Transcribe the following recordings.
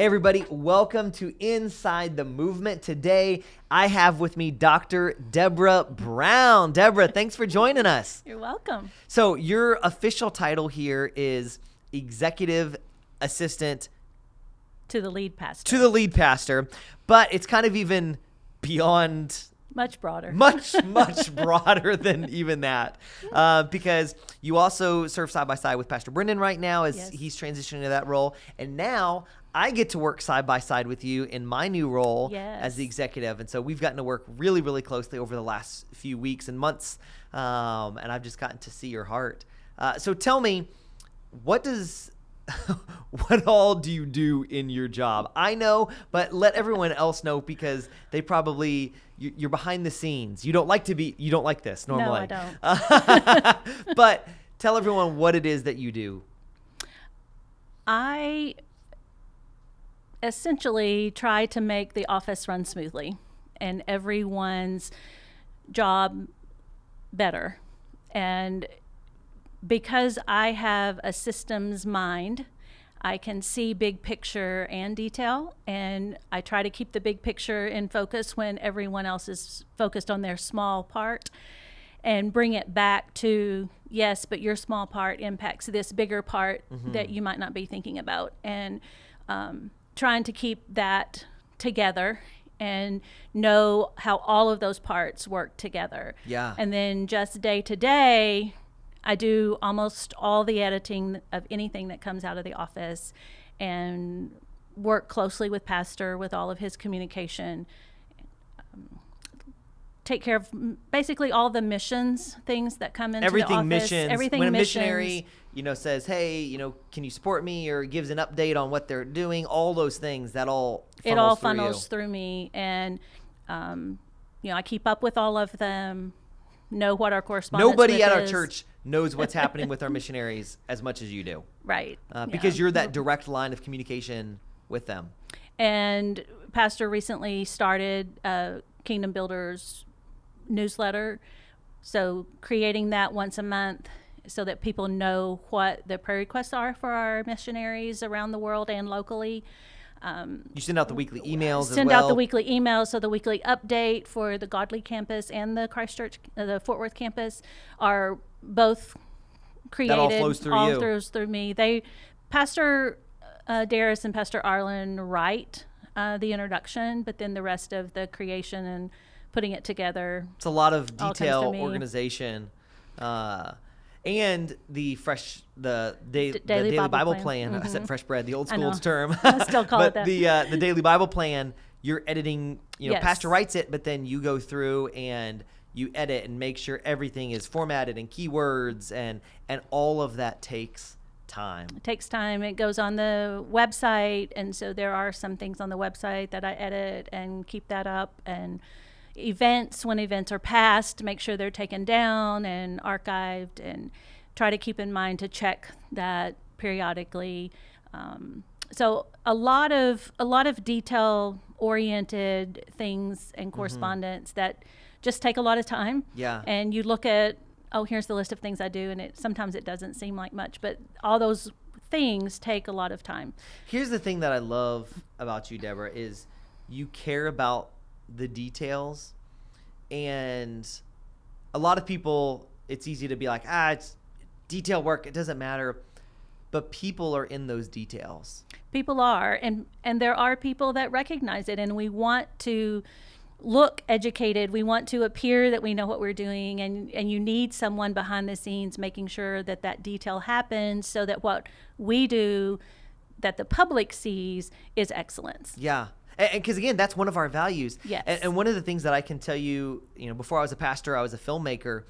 Hey everybody, welcome to Inside the Movement. Today, I have with me Dr. Debora Brown. Debora, thanks for joining us. You're welcome. So your official title here is Executive Assistant To the lead pastor. to the lead pastor, but it's kind of even beyond Much broader. much broader than even that, because you also serve side by side with Pastor Brendan right now as Yes. he's transitioning to that role, and now I get to work side by side with you in my new role as the executive, and so we've gotten to work really closely over the last few weeks and months, and I've just gotten to see your heart. So tell me, what all do you do in your job? I know, but let everyone else know, because they probably, you're behind the scenes. You don't like this normally. No, I don't. But tell everyone what it is that you do. I essentially try to make the office run smoothly and everyone's job better. And because I have a systems mind, I can see big picture and detail, and I try to keep the big picture in focus when everyone else is focused on their small part, and bring it back to, yes, but your small part impacts this bigger part that you might not be thinking about, and trying to keep that together and know how all of those parts work together. Yeah. And then just day to day, I do almost all the editing of anything that comes out of the office, and work closely with Pastor with all of his communication. Take care of basically all the missions things that come into the office. Missions. Everything when a missions. missionary, says, hey, can you support me, or gives an update on what they're doing, all those things, that all funnels through me. And, I keep up with all of them, know what our correspondence Nobody at our is. church knows what's happening with our missionaries as much as you do. Right. Because you're that direct line of communication with them. And Pastor recently started Kingdom Builders newsletter, so creating that once a month so that people know what the prayer requests are for our missionaries around the world and locally. You send out the weekly emails as well. Send out the weekly emails, so the weekly update for the Godly campus and the Christchurch, the Fort Worth campus, are both created. That all flows through you. All flows through me. Pastor Darius and Pastor Arlen write the introduction, but then the rest of the creation and putting it together. It's a lot of detail, organization, and the daily Bible plan. I said fresh bread, the old school's term. I still call it that. The daily Bible plan, you're editing. Yes. Pastor writes it, but then you go through and you edit and make sure everything is formatted and keywords, and all of that takes time. It takes time. It goes on the website, and so there are some things on the website that I edit and keep that up. And when events are passed, make sure they're taken down and archived, and try to keep in mind to check that periodically. So a lot of detail oriented things and correspondence that just take a lot of time. Yeah. And you look at, here's the list of things I do, and sometimes it doesn't seem like much, but all those things take a lot of time. Here's the thing that I love about you, Debora, is you care about the details, and a lot of people, it's easy to be like, it's detail work, it doesn't matter, but people are in those details. People are, and there are people that recognize it, and we want to look educated. We want to appear that we know what we're doing, and you need someone behind the scenes making sure that detail happens, so that what we do that the public sees is excellence. Yeah. Because again, that's one of our values. Yes. And one of the things that I can tell you, before I was a pastor, I was a filmmaker.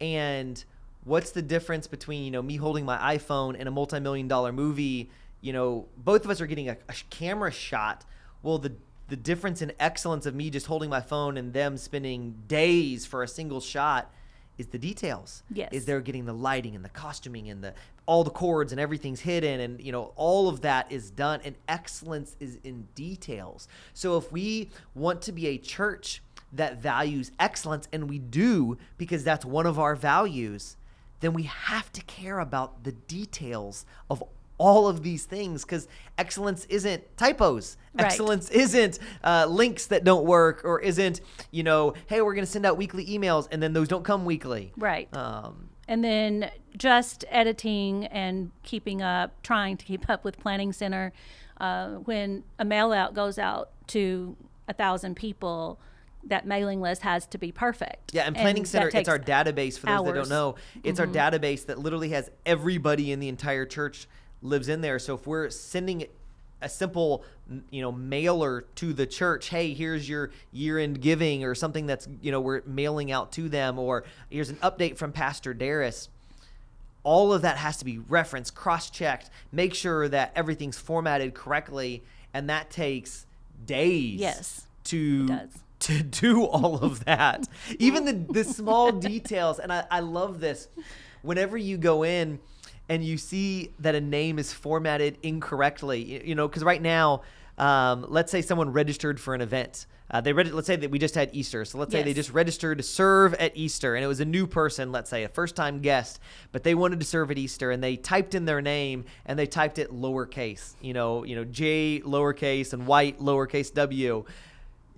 And what's the difference between, me holding my iPhone and a multi-million-dollar movie? Both of us are getting a camera shot. Well, the difference in excellence of me just holding my phone and them spending days for a single shot is the details. Yes. Is they're getting the lighting and the costuming and all the cords and everything's hidden, and all of that is done, and excellence is in details. So if we want to be a church that values excellence, and we do, because that's one of our values, then we have to care about the details of all of these things, because excellence isn't typos. Right. Excellence isn't links that don't work, or isn't, hey, we're going to send out weekly emails and then those don't come weekly. Right. And then just editing and trying to keep up with Planning Center. When a mail out goes out to 1,000 people, that mailing list has to be perfect. Yeah, and Planning Center, it's our database. For those that don't know, it's our database that literally has everybody in the entire church lives in there. So if we're sending a simple, mailer to the church, hey, here's your year-end giving, or something that's, we're mailing out to them, or here's an update from Pastor Darius, all of that has to be referenced, cross-checked, make sure that everything's formatted correctly, and that takes days. Yes, to it does. To do all of that. Even the small details. And I love this. Whenever you go in and you see that a name is formatted incorrectly, because right now, let's say someone registered for an event. Let's say that we just had Easter. So let's say they just registered to serve at Easter, and it was a new person, let's say a first-time guest, but they wanted to serve at Easter, and they typed in their name, and they typed it lowercase, J lowercase and white lowercase W.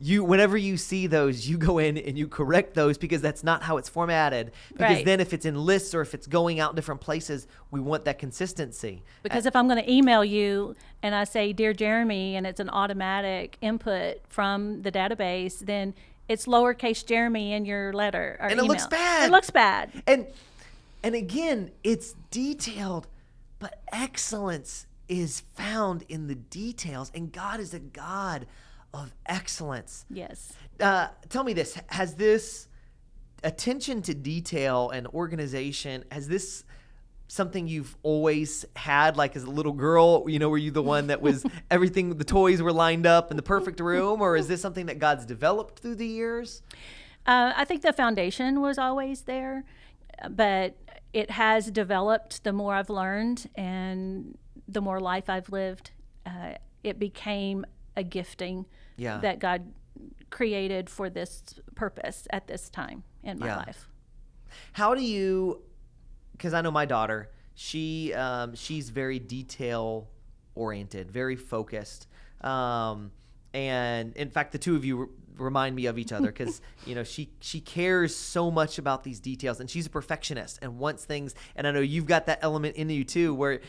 Whenever you see those, you go in and you correct those, because that's not how it's formatted. Because then if it's in lists or if it's going out in different places, we want that consistency. Because if I'm going to email you and I say, Dear Jeremy, and it's an automatic input from the database, then it's lowercase Jeremy in your letter or email. It looks bad. It looks bad. And again, it's detailed, but excellence is found in the details, and God is a God of excellence. Yes. Tell me this, has this attention to detail and organization, has this something you've always had, like as a little girl, were you the one that was everything, the toys were lined up in the perfect room, or is this something that God's developed through the years? I think the foundation was always there, but it has developed the more I've learned and the more life I've lived. It became a gifting that God created for this purpose at this time in my life. How do you, because I know my daughter, she's very detail oriented, very focused. And in fact, the two of you remind me of each other, because she cares so much about these details, and she's a perfectionist and wants things. And I know you've got that element in you too, where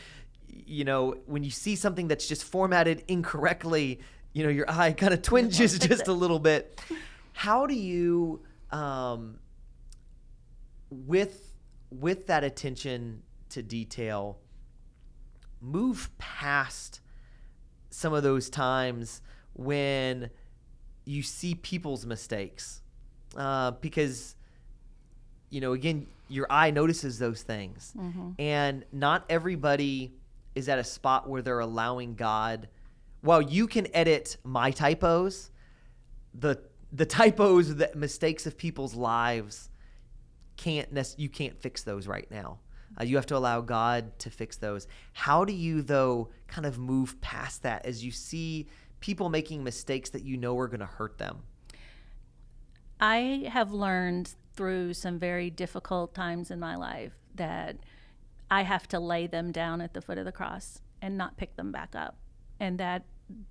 when you see something that's just formatted incorrectly, your eye kind of twinges just a little bit. How do you, with that attention to detail, move past some of those times when you see people's mistakes? Because, again, your eye notices those things. Mm-hmm. And not everybody is at a spot where they're allowing God. While you can edit my typos, the typos, the mistakes of people's lives, you can't fix those right now. You have to allow God to fix those. How do you, though, kind of move past that as you see people making mistakes that are going to hurt them? I have learned through some very difficult times in my life that I have to lay them down at the foot of the cross and not pick them back up. And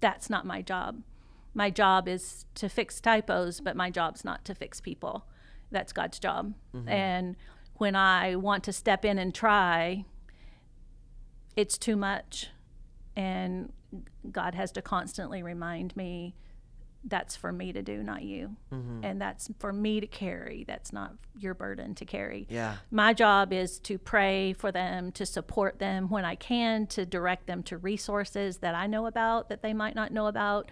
that's not my job. My job is to fix typos, but my job's not to fix people. That's God's job. Mm-hmm. And when I want to step in and try, it's too much. And God has to constantly remind me, that's for me to do, not you. Mm-hmm. And that's for me to carry. That's not your burden to carry. Yeah. My job is to pray for them, to support them when I can, to direct them to resources that I know about that they might not know about.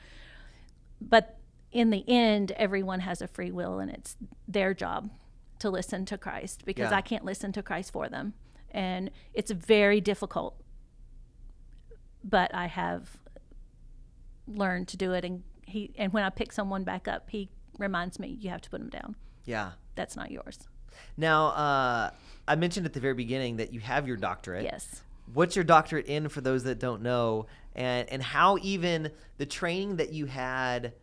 But in the end, everyone has a free will, and it's their job to listen to Christ, because I can't listen to Christ for them. And it's very difficult, but I have learned to do it. And when I pick someone back up, he reminds me, you have to put them down. Yeah. That's not yours. Now, I mentioned at the very beginning that you have your doctorate. Yes. What's your doctorate in, for those that don't know, and how even the training that you had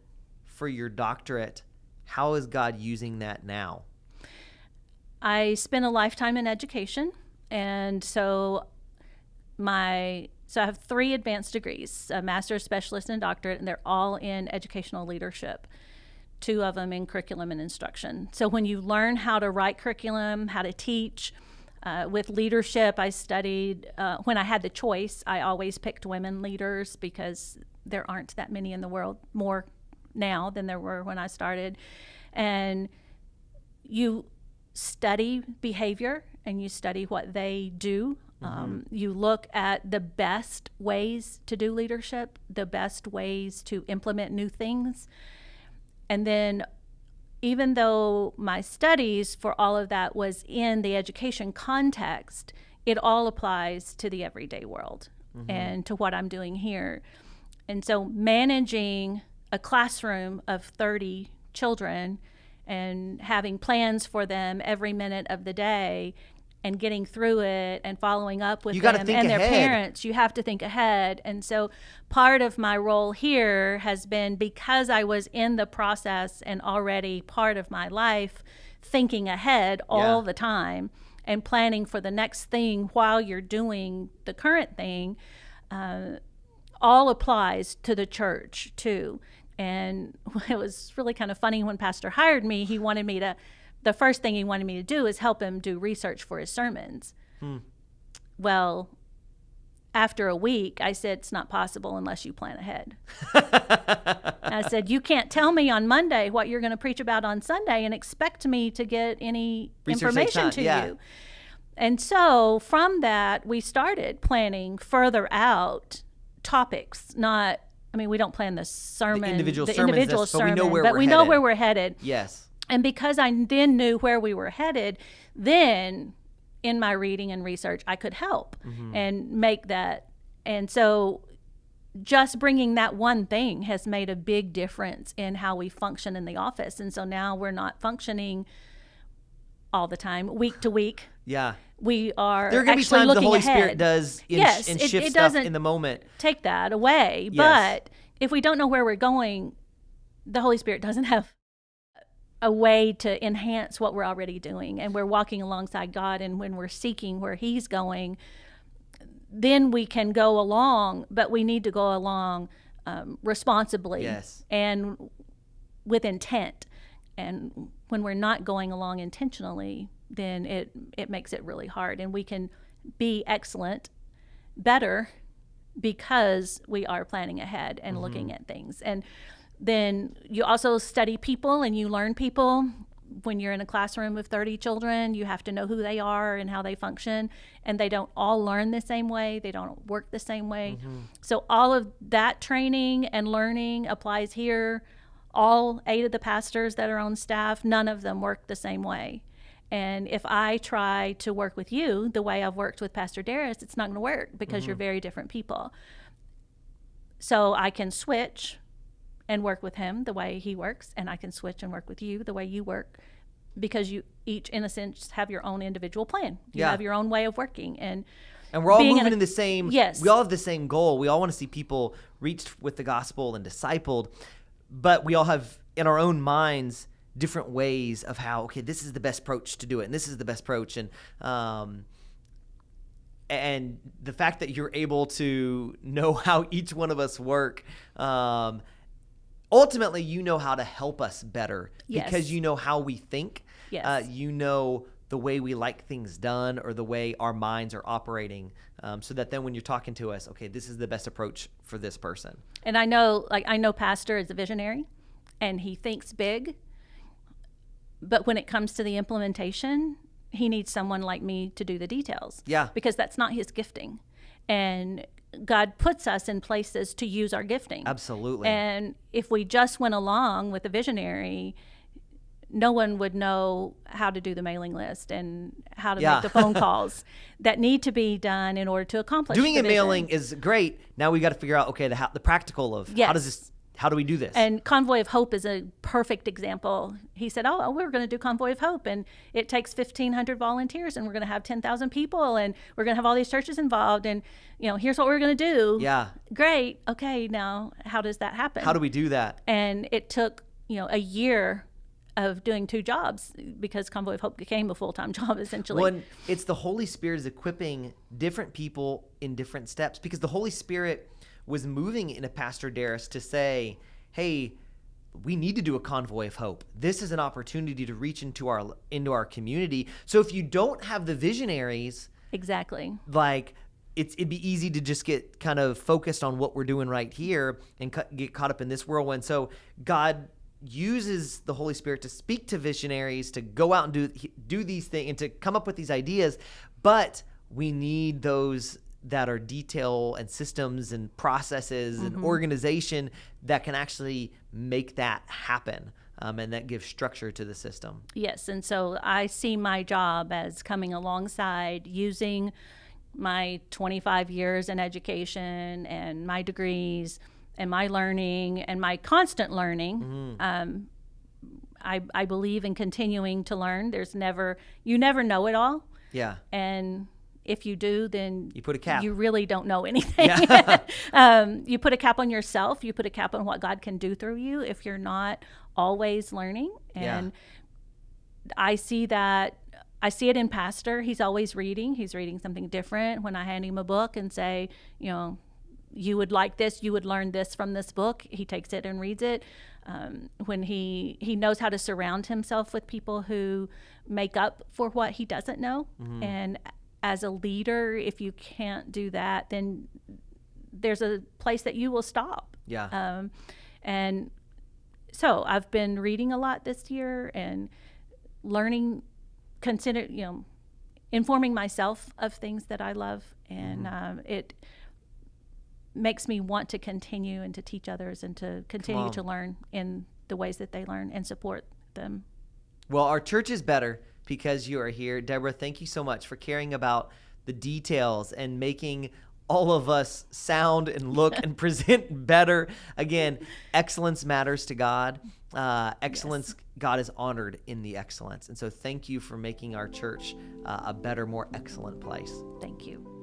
for your doctorate, how is God using that now? I spent a lifetime in education, and so my So I have 3 advanced degrees, a master's, specialist, and doctorate, and they're all in educational leadership. 2 of them in curriculum and instruction. So when you learn how to write curriculum, how to teach, with leadership, I studied, when I had the choice, I always picked women leaders because there aren't that many in the world, more now than there were when I started. And you study behavior and you study what they do. You look at the best ways to do leadership, the best ways to implement new things. And then even though my studies for all of that was in the education context, it all applies to the everyday world and to what I'm doing here. And so managing a classroom of 30 children and having plans for them every minute of the day and getting through it and following up with them and their parents, you have to think ahead. And so part of my role here has been, because I was in the process and already part of my life, thinking ahead all the time and planning for the next thing while you're doing the current thing, all applies to the church too. And it was really kind of funny when Pastor hired me, the first thing he wanted me to do is help him do research for his sermons. Well, after a week, I said, it's not possible unless you plan ahead. I said, you can't tell me on Monday what you're going to preach about on Sunday and expect me to get any information to you. And so from that, we started planning further out topics, we don't plan the sermon, the individual sermon, but we know where we're headed. Yes. And because I then knew where we were headed, then in my reading and research, I could help and make that. And so just bringing that one thing has made a big difference in how we function in the office. And so now we're not functioning all the time, week to week. Yeah. We are there are going to be times the Holy Spirit does and shift stuff in the moment. Take that away. Yes. But if we don't know where we're going, the Holy Spirit doesn't have a way to enhance what we're already doing, and we're walking alongside God, and when we're seeking where He's going, then we can go along, but we need to go along responsibly and with intent. And when we're not going along intentionally, then it makes it really hard, and we can be excellent, better, because we are planning ahead and looking at things. And then you also study people and you learn people. When you're in a classroom of 30 children, you have to know who they are and how they function, and they don't all learn the same way. They don't work the same way. So all of that training and learning applies here. All 8 of the pastors that are on staff, none of them work the same way. And if I try to work with you the way I've worked with Pastor Darius, it's not going to work because you're very different people. So I can switch and work with him the way he works, and I can switch and work with you the way you work, because you each, in a sense, have your own individual plan. You have your own way of working, and we're all moving in the same. Yes, we all have the same goal. We all want to see people reached with the gospel and discipled, but we all have in our own minds different ways of how. Okay, this is the best approach to do it, and this is the best approach, and the fact that you're able to know how each one of us work. Ultimately, you know how to help us better because you know how we think. Yes. You know the way we like things done or the way our minds are operating, so that then when you're talking to us, okay, this is the best approach for this person. And I know Pastor is a visionary, and he thinks big, but when it comes to the implementation, he needs someone like me to do the details. Yeah. Because that's not his gifting. And God puts us in places to use our gifting. Absolutely. And if we just went along with a visionary, no one would know how to do the mailing list and how to make the phone calls that need to be done in order to accomplish doing the vision. Mailing is great. Now we got to figure out, okay, the practical of how do we do this? And Convoy of Hope is a perfect example. He said, we're going to do Convoy of Hope, and it takes 1,500 volunteers, and we're going to have 10,000 people, and we're going to have all these churches involved, and here's what we're going to do. Yeah. Great. Okay, now how does that happen? How do we do that? And it took a year of doing 2 jobs because Convoy of Hope became a full-time job essentially. Well, it's the Holy Spirit is equipping different people in different steps, because the Holy Spirit was moving in a Pastor Debora to say, hey, we need to do a Convoy of Hope. This is an opportunity to reach into our community. So if you don't have the visionaries, exactly, like it'd be easy to just get kind of focused on what we're doing right here and get caught up in this whirlwind. So God uses the Holy Spirit to speak to visionaries, to go out and do these things and to come up with these ideas. But we need those that are detail and systems and processes and organization that can actually make that happen, and that gives structure to the system. Yes, and so I see my job as coming alongside, using my 25 years in education and my degrees and my learning and my constant learning. I believe in continuing to learn. You never know it all. Yeah. And if you do, then you put a cap. You really don't know anything. Yeah. You put a cap on yourself. You put a cap on what God can do through you if you're not always learning. And I see that. I see it in Pastor. He's always reading. He's reading something different. When I hand him a book and say, you would like this, you would learn this from this book, he takes it and reads it. When he knows how to surround himself with people who make up for what he doesn't know. And as a leader, if you can't do that, then there's a place that you will stop. Yeah. And so I've been reading a lot this year and learning, informing myself of things that I love. And it makes me want to continue and to teach others and to continue to learn in the ways that they learn and support them. Well, our church is better because you are here. Debora, thank you so much for caring about the details and making all of us sound and look and present better. Again, excellence matters to God. Excellence, yes. God is honored in the excellence. And so thank you for making our church a better, more excellent place. Thank you.